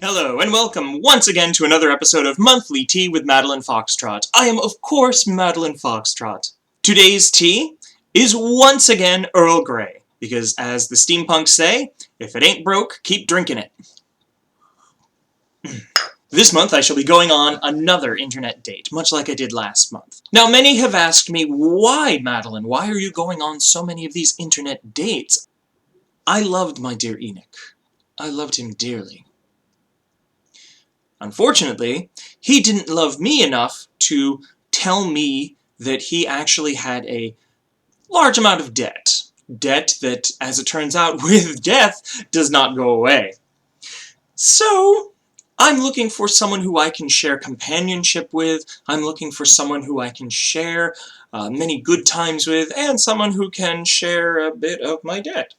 Hello, and welcome once again to another episode of Monthly Tea with Madeline Foxtrot. I am, of course, Madeline Foxtrot. Today's tea is once again Earl Grey, because as the steampunks say, if it ain't broke, keep drinking it. This month I shall be going on another internet date, much like I did last month. Now, many have asked me, why, Madeline? Why are you going on so many of these internet dates? I loved my dear Enoch. I loved him dearly. Unfortunately, he didn't love me enough to tell me that he actually had a large amount of debt. Debt that, as it turns out, with death, does not go away. So, I'm looking for someone who I can share companionship with, I'm looking for someone who I can share many good times with, and someone who can share a bit of my debt.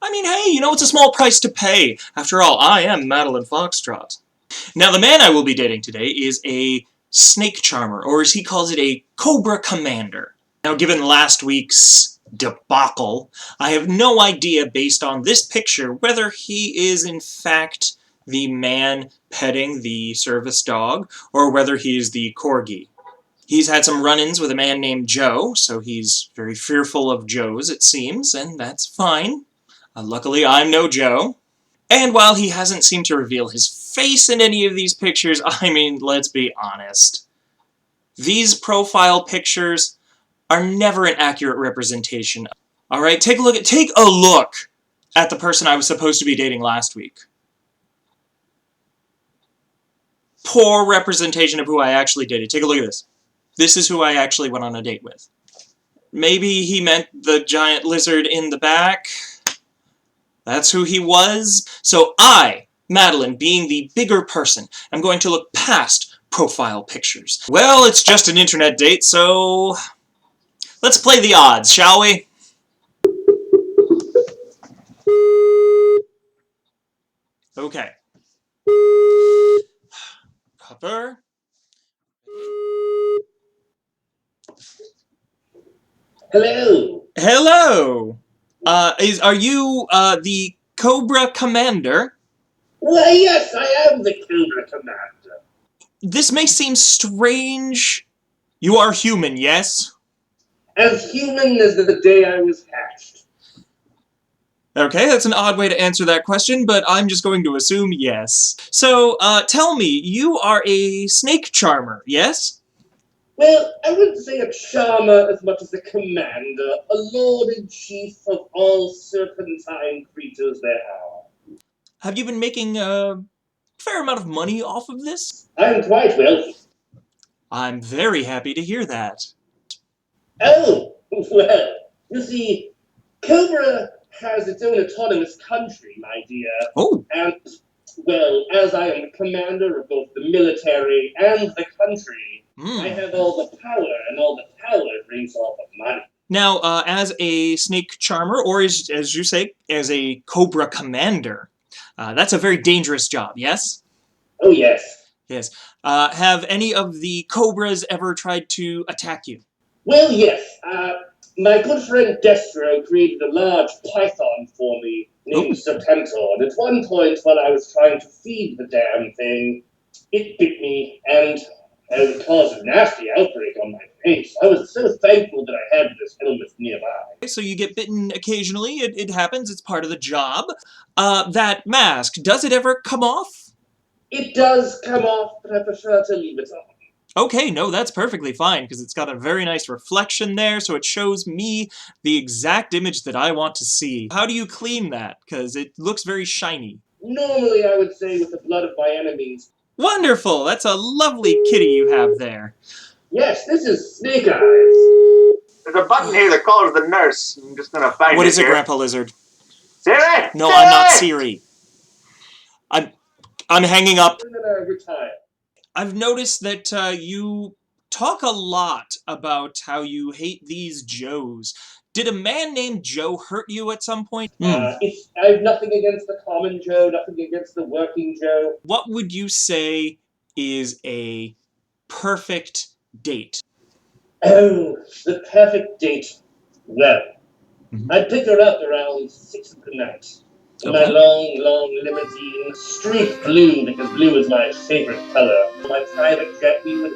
I mean, hey, you know, it's a small price to pay. After all, I am Madeline Foxtrot. Now, the man I will be dating today is a snake charmer, or as he calls it, a Cobra commander. Now, given last week's debacle, I have no idea, based on this picture, whether he is in fact the man petting the service dog, or whether he is the corgi. He's had some run-ins with a man named Joe, so he's very fearful of Joes, it seems, and that's fine. Luckily, I'm no Joe. And while he hasn't seemed to reveal his face in any of these pictures, I mean, let's be honest. These profile pictures are never an accurate representation. Alright, take a look at the person I was supposed to be dating last week. Poor representation of who I actually dated. Take a look at this. This is who I actually went on a date with. Maybe he meant the giant lizard in the back. That's who he was. So I, Madeline, being the bigger person, am going to look past profile pictures. Well, it's just an internet date, so let's play the odds, shall we? Okay. Copper. Hello. Hello. Are you the Cobra commander? Why, yes, I am the Cobra commander. This may seem strange. You are human, yes? As human as the day I was hatched. Okay, that's an odd way to answer that question, but I'm just going to assume yes. So, tell me, you are a snake charmer, yes? Well, I wouldn't say a charmer as much as a commander, a lord-in-chief of all serpentine creatures there are. Have you been making a fair amount of money off of this? I'm quite wealthy. I'm very happy to hear that. Oh, well, you see, Cobra has its own autonomous country, my dear. Oh. And, well, as I am the commander of both the military and the country, I have all the power, and all the power brings all the money. Now, as a snake charmer, or as you say, as a Cobra commander, that's a very dangerous job, yes? Oh, yes. Yes. Have any of the Cobras ever tried to attack you? Well, yes. My good friend Destro created a large python for me named Serpentor, and at one point while I was trying to feed the damn thing, it bit me, and it caused a nasty outbreak on my face. I was so thankful that I had this helmet nearby. So you get bitten occasionally, it happens, it's part of the job. That mask, does it ever come off? It does come off, but I prefer to leave it on. Okay, no, that's perfectly fine, because it's got a very nice reflection there, so it shows me the exact image that I want to see. How do you clean that? Because it looks very shiny. Normally, I would say with the blood of my enemies. Wonderful! That's a lovely kitty you have there. Yes, this is Snake Eyes. There's a button here that calls the nurse. I'm just gonna find it. What is it, here. Grampa Lizard? Siri? No, Siri! I'm not Siri. I'm hanging up. I'm gonna retire. I've noticed that you talk a lot about how you hate these Joes. Did a man named Joe hurt you at some point? I have nothing against the common Joe, nothing against the working Joe. What would you say is a perfect date? Oh, the perfect date. Well, I'd pick her up around 6 of the night. in my long limousine, street blue, because blue is my favorite color. My private jet, we would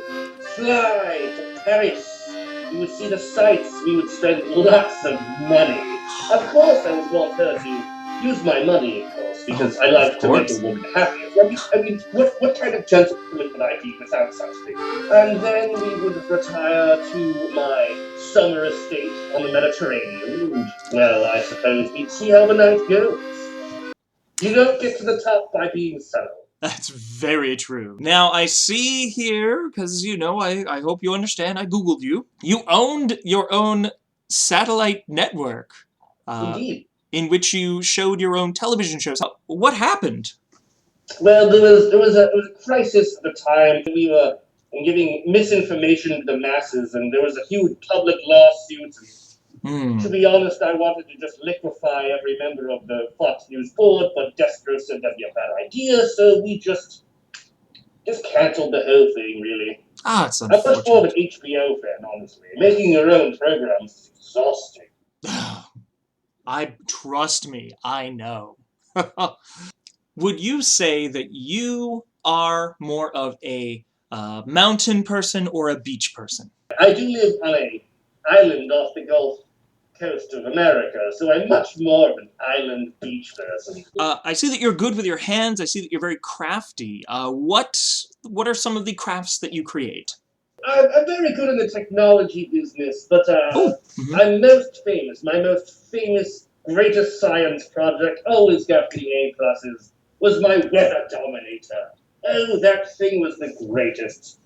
fly to Paris. We would see the sights. We would spend lots of money. Of course, I would want her to use my money, of course, because I like to make a woman happy. What kind of gentleman would I be without such things? And then we would retire to my summer estate on the Mediterranean. And, well, I suppose we'd see how the night goes. You don't get to the top by being subtle. That's very true. Now, I see here, because, you know, I hope you understand, I Googled you. You owned your own satellite network. Indeed. In which you showed your own television shows. What happened? Well, there was a crisis at the time. We were giving misinformation to the masses, and there was a huge public lawsuit. To be honest, I wanted to just liquefy every member of the Fox News board, but Destro said that'd be a bad idea, so we just canceled the whole thing, really. Ah, it's unfortunate. I'm much more of an HBO fan, honestly. Making your own programs is exhausting. Trust me, I know. Would you say that you are more of a mountain person or a beach person? I do live on an island off the Gulf Coast of America, so I'm much more of an island beach person. I see that you're good with your hands. I see that you're very crafty. What are some of the crafts that you create? I'm very good in the technology business, but I'm most famous. My most famous, greatest science project, always got the A+, was my weather dominator. Oh, that thing was the greatest.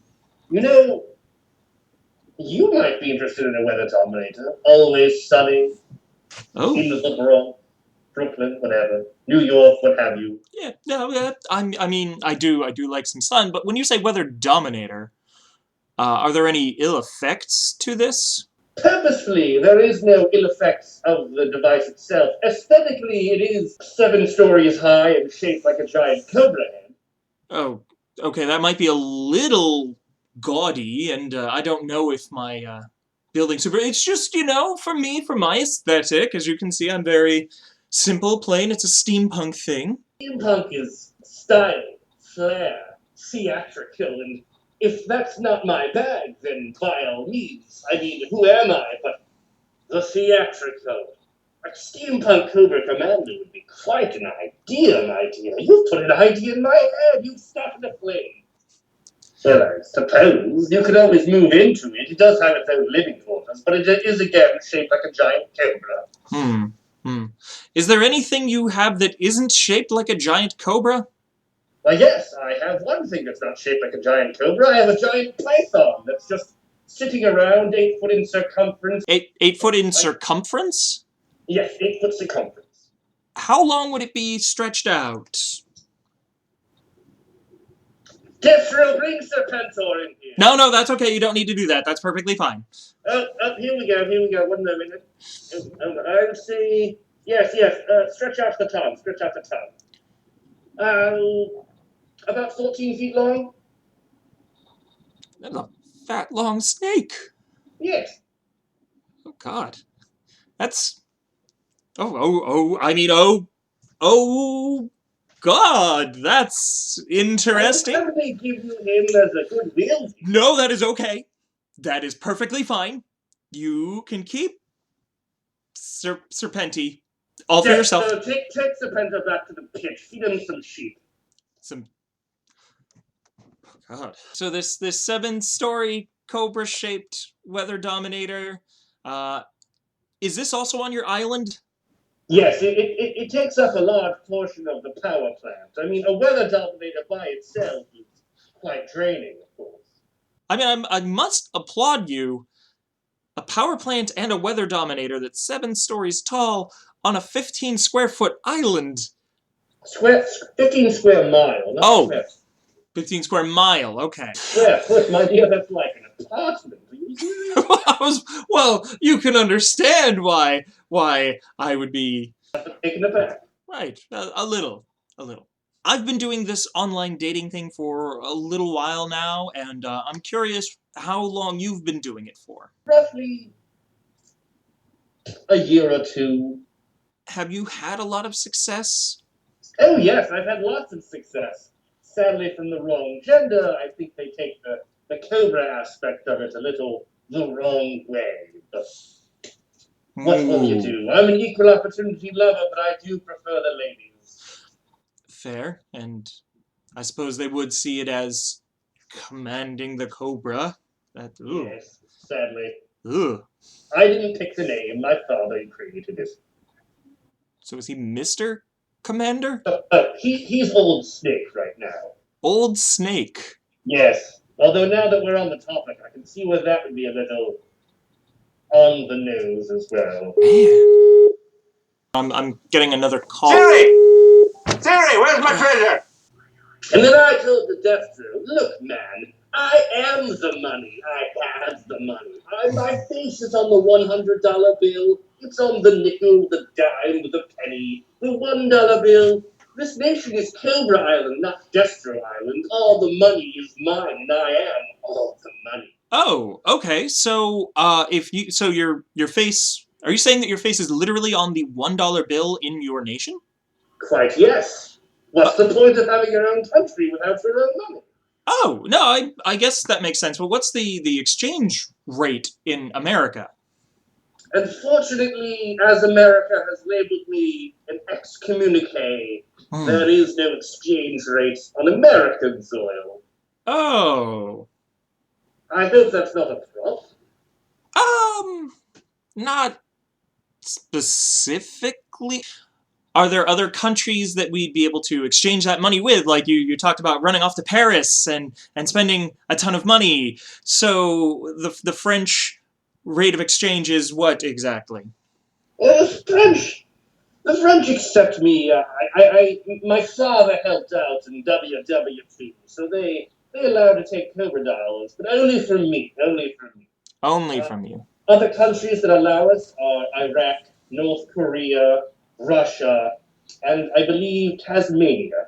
You know, you might be interested in a weather dominator. Always sunny. In the Bronx, Brooklyn, whatever. New York, what have you. Yeah, no, I mean, I do like some sun, but when you say weather dominator, are there any ill effects to this? Purposefully, there is no ill effects of the device itself. Aesthetically, it is 7 stories high and shaped like a giant cobra head. Oh, okay, that might be a little gaudy, and I don't know if my building super... It's just, you know, for me, for my aesthetic, as you can see, I'm very simple, plain. It's a steampunk thing. Steampunk is style, flair, theatrical, and if that's not my bag, then by all means. I mean, who am I but the theatrical? A steampunk Cobra Commander would be quite an idea, my dear. You've put an idea in my head. You've started a flame. Well, I suppose you could always move into it. It does have its own living quarters, but it is again shaped like a giant cobra. Is there anything you have that isn't shaped like a giant cobra? Why, yes, I have one thing that's not shaped like a giant cobra. I have a giant python that's just sitting around 8 foot in circumference. 8 foot in circumference? Yes, 8 foot circumference. How long would it be stretched out? Destro, bring Serpentor in here. No, that's okay. You don't need to do that. That's perfectly fine. Oh, here we go. 1 minute. I would say, yes, stretch out the tongue, about 14 feet long. That's a fat, long snake. Yes. Oh, God. That's... Oh, God, that's interesting. I would probably give you him as a good will. No, that is okay. That is perfectly fine. You can keep Serpenti all for yourself. So take Serpenta back to the pit. Feed him some sheep. God. So this 7-story cobra-shaped weather dominator, is this also on your island? Yes, it takes up a large portion of the power plant. I mean, a weather dominator by itself is quite draining, of course. I mean, I must applaud you. A power plant and a weather dominator that's 7 stories tall on a 15 square foot island. 15 square mile. Oh, 15 square mile, okay. Square foot, my dear, that's like an apartment. Well, you can understand why I would be... taken aback. Right, a little. I've been doing this online dating thing for a little while now, and I'm curious how long you've been doing it for. Roughly a year or two. have you had a lot of success? Oh yes, I've had lots of success. Sadly, from the wrong gender, I think they take the Cobra aspect of it a little the wrong way. But what will you do? I'm an equal opportunity lover, but I do prefer the ladies. Fair, and I suppose they would see it as commanding the Cobra. That, ooh. Yes, sadly. Ugh. I didn't pick the name. My father created it. So is he Mr. Commander? He's Old Snake right now. Old Snake. Yes. Although now that we're on the topic, I can see where that would be a little on the nose as well. Man. I'm getting another call. Siri! Siri, where's my treasure? And then I told the death drill, look, man, I am the money. I have the money. My face is on the $100 bill. It's on the nickel, the dime, the penny, the $1 bill. This nation is Cobra Island, not Destro Island. All the money is mine, and I am all the money. Oh, okay. So, your face. Are you saying that your face is literally on the $1 bill in your nation? Quite yes. What's the point of having your own country without your own money? Oh, no, I guess that makes sense. Well, what's the exchange rate in America? Unfortunately, as America has labeled me an excommunique, there is no exchange rate on American soil. Oh. I hope that's not a problem. Not specifically. Are there other countries that we'd be able to exchange that money with? Like you talked about running off to Paris and spending a ton of money. So the French rate of exchange is what exactly? The French accept me. My father helped out in WW2, so they allow to take Cobra dollars, but only from me. Only from me. Only from you. Other countries that allow us are Iraq, North Korea, Russia, and I believe Tasmania.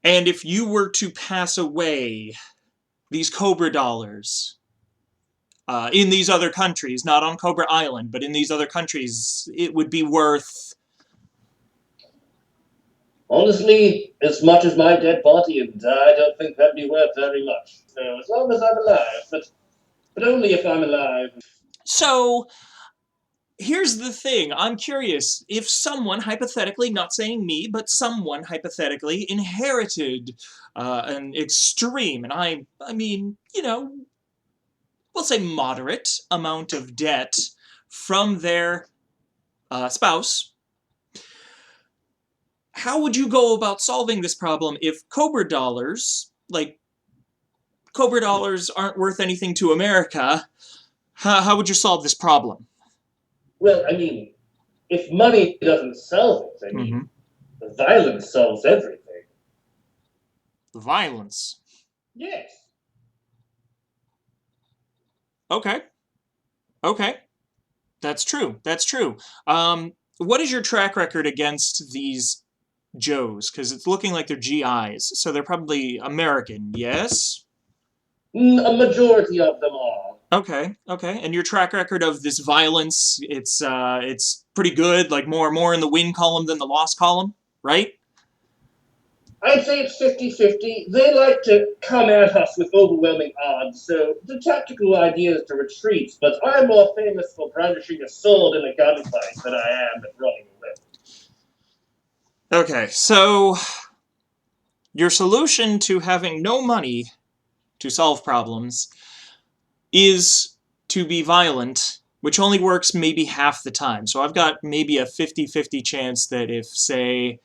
And if you were to pass away, these Cobra dollars, in these other countries, not on Cobra Island, but in these other countries, it would be worth... Honestly, as much as my dead body, and I don't think that'd be worth very much. So as long as I'm alive, but only if I'm alive. So, here's the thing. I'm curious. If someone, hypothetically, not saying me, but someone, hypothetically, inherited an extreme, and I mean, you know, we'll say moderate amount of debt from their spouse, how would you go about solving this problem if Cobra dollars, like, Cobra dollars aren't worth anything to America? How would you solve this problem? Well, I mean, if money doesn't solve it, I mean, violence solves everything. Violence? Yes. Okay. Okay. That's true. That's true. What is your track record against these Joes? Because it's looking like they're GIs, so they're probably American, yes? A majority of them are. Okay, okay. And your track record of this violence, it's pretty good, like more in the win column than the loss column, right? I'd say it's 50-50. They like to come at us with overwhelming odds, so the tactical idea is to retreat, but I'm more famous for brandishing a sword in a gunfight than I am at running away. Okay, so your solution to having no money to solve problems is to be violent, which only works maybe half the time. So I've got maybe a 50-50 chance that if, say,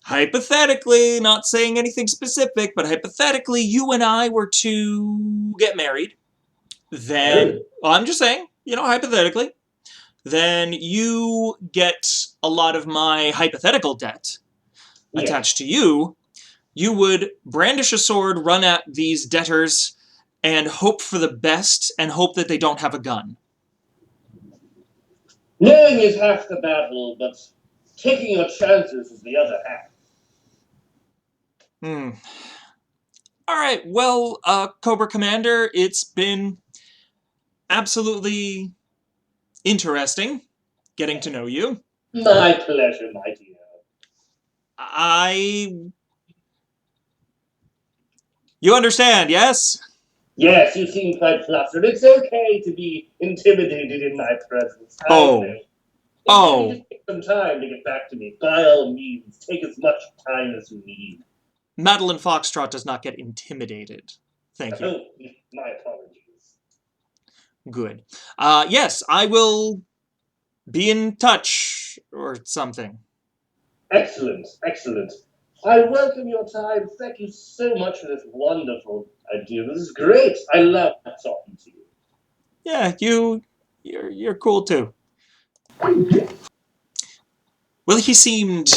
hypothetically, not saying anything specific, but hypothetically, you and I were to get married, then, well, I'm just saying, you know, hypothetically, then you get a lot of my hypothetical debt attached to you. You would brandish a sword, run at these debtors, and hope for the best, and hope that they don't have a gun. Knowing is half the battle, but taking your chances is the other half. All right, well, Cobra Commander, it's been absolutely interesting getting to know you. My pleasure, my dear. You understand, yes? Yes, you seem quite flustered. It's okay to be intimidated in my presence. Oh. If Oh. you just take some time to get back to me, by all means, take as much time as you need. Madeline Foxtrot does not get intimidated. Thank you. Oh, my apologies. Good. Yes, I will be in touch or something. Excellent, excellent. I welcome your time. Thank you so much for this wonderful idea. This is great. I love talking to you. Yeah, you're cool too. Well, he seemed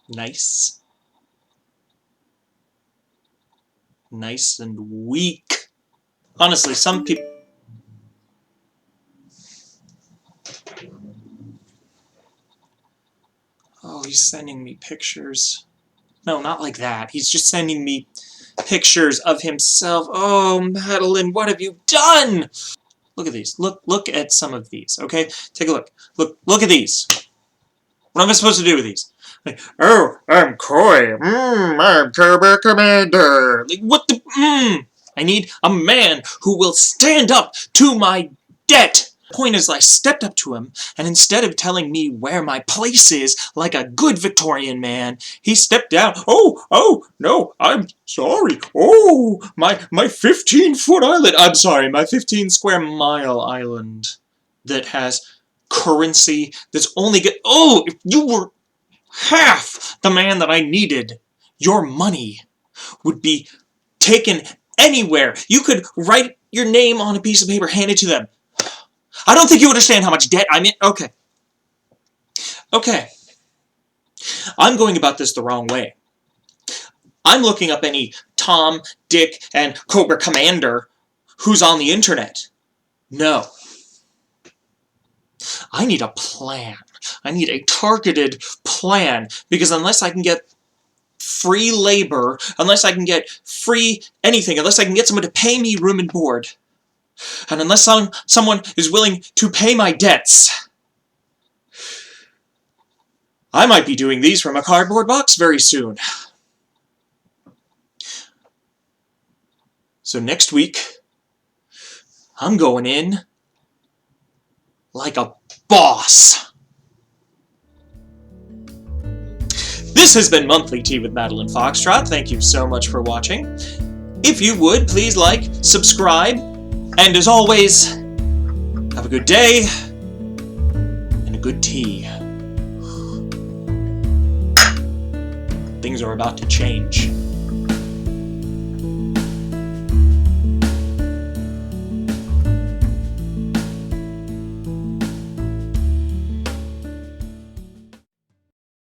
nice. Nice and weak. Honestly, some people... Oh, he's sending me pictures. No, not like that. He's just sending me pictures of himself. Oh, Madeline, what have you done? Look at these. Look at some of these, okay? Take a look. Look at these. What am I supposed to do with these? Like, oh, I'm coy. I'm Cobra Commander. Like, what the... I need a man who will stand up to my debt. The point is, I stepped up to him, and instead of telling me where my place is, like a good Victorian man, he stepped down. Oh, no, I'm sorry. Oh, my 15-foot island. I'm sorry, my 15-square-mile island that has currency that's only good. Oh, if you were half the man that I needed, your money would be taken anywhere. You could write your name on a piece of paper, hand it to them. I don't think you understand how much debt I'm in. Okay. I'm going about this the wrong way. I'm looking up any Tom, Dick, and Cobra Commander who's on the internet. No. I need a plan. I need a targeted plan, because unless I can get free labor, unless I can get free anything, unless I can get someone to pay me room and board, and unless someone is willing to pay my debts, I might be doing these from a cardboard box very soon. So next week, I'm going in like a boss. This has been Monthly Tea with Madeline Foxtrot. Thank you so much for watching. If you would, please like, subscribe, and as always, have a good day and a good tea. Things are about to change.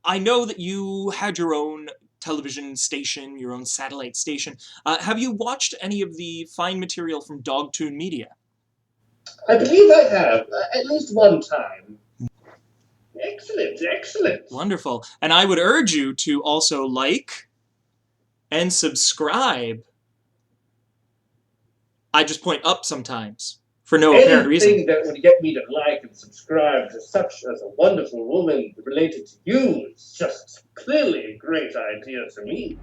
I know that you had your own television station, your own satellite station. Have you watched any of the fine material from DogtoonMedia? I believe I have, at least one time. Excellent, excellent. Wonderful. And I would urge you to also like and subscribe. I just point up sometimes for no apparent reason. Anything that would get me to like and subscribe to such as a wonderful woman related to you is just clearly a great idea to me.